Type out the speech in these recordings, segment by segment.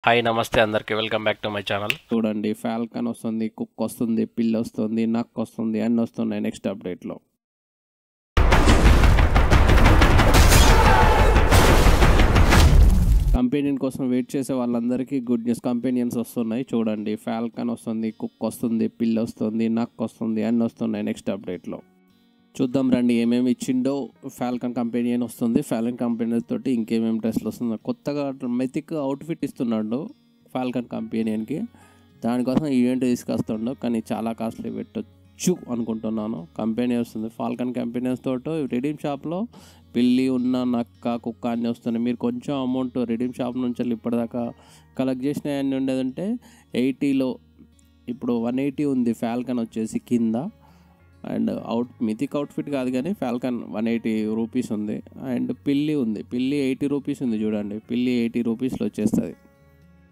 Hi నమస్తే అందరికి welcome back to my channel. చూడండి ఫాల్కన్ వస్తుంది, కుక్ వస్తుంది, పిల్ వస్తుంది, నక్ వస్తుంది, అన్నీ వస్తున్నాయి నెక్స్ట్ అప్డేట్లో. కంపెనీన్ కోసం వెయిట్ చేసే వాళ్ళందరికీ గుడ్ న్యూస్, కంపెనీన్స్ వస్తున్నాయి. చూడండి ఫాల్కన్ వస్తుంది, కుక్ వస్తుంది, పిల్ వస్తుంది, నక్ వస్తుంది, అన్నీ వస్తున్నాయి నెక్స్ట్ అప్డేట్లో. చూద్దాం రండి ఏమేమి ఇచ్చిండో. ఫాల్కన్ కంపెనీయన్ వస్తుంది, ఫాల్కన్ కంపెనీ తోటి ఇంకేమేమి డ్రెస్లు వస్తుందో. కొత్తగా మెథిక్ అవుట్ఫిట్ ఇస్తున్నాడు ఫాల్కన్ కంపెనీయన్కి, దానికోసం ఈవెంట్ తీసుకొస్తుండో, కానీ చాలా కాస్ట్లీ పెట్టొచ్చు అనుకుంటున్నాను. కంపెనీ వస్తుంది ఫాల్కన్ కంపెనీస్ తోటి రెడీమ్ షాప్లో పిల్లి ఉన్న నక్క కుక్క అన్నీ వస్తున్నాయి. మీరు కొంచెం అమౌంట్ రెడీమ్ షాప్ నుంచి ఇప్పటిదాకా కలెక్ట్ చేసిన అన్నీ ఉండేదంటే 80లో ఇప్పుడు 180 ఉంది ఫాల్కన్ వచ్చేసి కింద. అండ్ మిథిక్ అవుట్ఫిట్ కాదు కానీ ఫాల్కన్ 180 రూపీస్ ఉంది. అండ్ పిల్లి ఉంది, పిల్లి 80 రూపీస్ ఉంది. చూడండి పిల్లి 80 రూపీస్లో వచ్చేస్తుంది.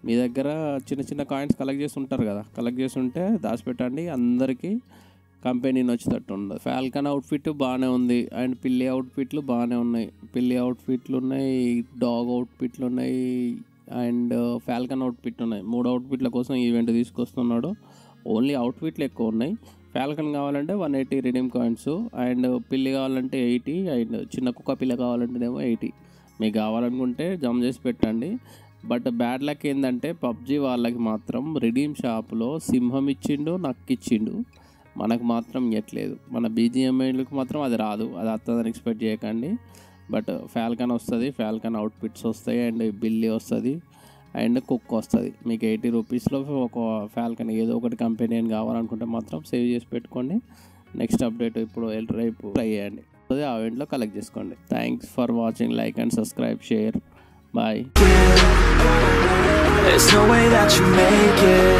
మీ దగ్గర చిన్న చిన్న కాయిన్స్ కలెక్ట్ చేసి ఉంటారు కదా, కలెక్ట్ చేసి ఉంటే దాచిపెట్టండి, అందరికీ కంపెనీ వచ్చేటట్టు ఉండదు. ఫాల్కన్ అవుట్ఫిట్ బాగానే ఉంది, అండ్ పిల్లి అవుట్ఫిట్లు బాగానే ఉన్నాయి. పిల్లి అవుట్ఫిట్లు ఉన్నాయి, డాగ్ అవుట్ఫిట్లు ఉన్నాయి, అండ్ ఫాల్కన్ అవుట్ఫిట్ ఉన్నాయి. 3 అవుట్ఫిట్ల కోసం ఈవెంట్ తీసుకొస్తున్నాడు. ఓన్లీ అవుట్ఫిట్లు ఎక్కువ ఉన్నాయి. ఫాల్కన్ కావాలంటే 180 రిడీమ్ కాయిన్స్, అండ్ పిల్లి కావాలంటే 80, అండ్ చిన్న కుక్క పిల్ల కావాలంటేనేమో 80. మీకు కావాలనుకుంటే జమ చేసి పెట్టండి. బట్ బ్యాడ్ లక్ ఏంటంటే పబ్జీ వాళ్ళకి మాత్రం రిడీమ్ షాప్లో సింహం ఇచ్చిండు, నక్ ఇచ్చిండు, మనకు మాత్రం ఇవ్వట్లేదు. మన బీజిఎంఐలకు మాత్రం అది రాదు, అది వస్తుందని ఎక్స్పెక్ట్ చేయకండి. బట్ ఫాల్కన్ వస్తుంది, ఫాల్కన్ అవుట్ఫిట్స్ వస్తాయి, అండ్ బిల్లి వస్తుంది, అండ్ కుక్ వస్తుంది. మీకు 80 రూపీస్లో ఒక ఫాల్కన్ ఏదో ఒకటి కంపెనీ అని కావాలనుకుంటే మాత్రం సేవ్ చేసి పెట్టుకోండి. నెక్స్ట్ అప్డేట్ ఇప్పుడు రేపు ట్రై చేయండి, ఆ ఈవెంట్లో కలెక్ట్ చేసుకోండి. Thanks for watching, like and subscribe, share. Bye. There's no way that you make it.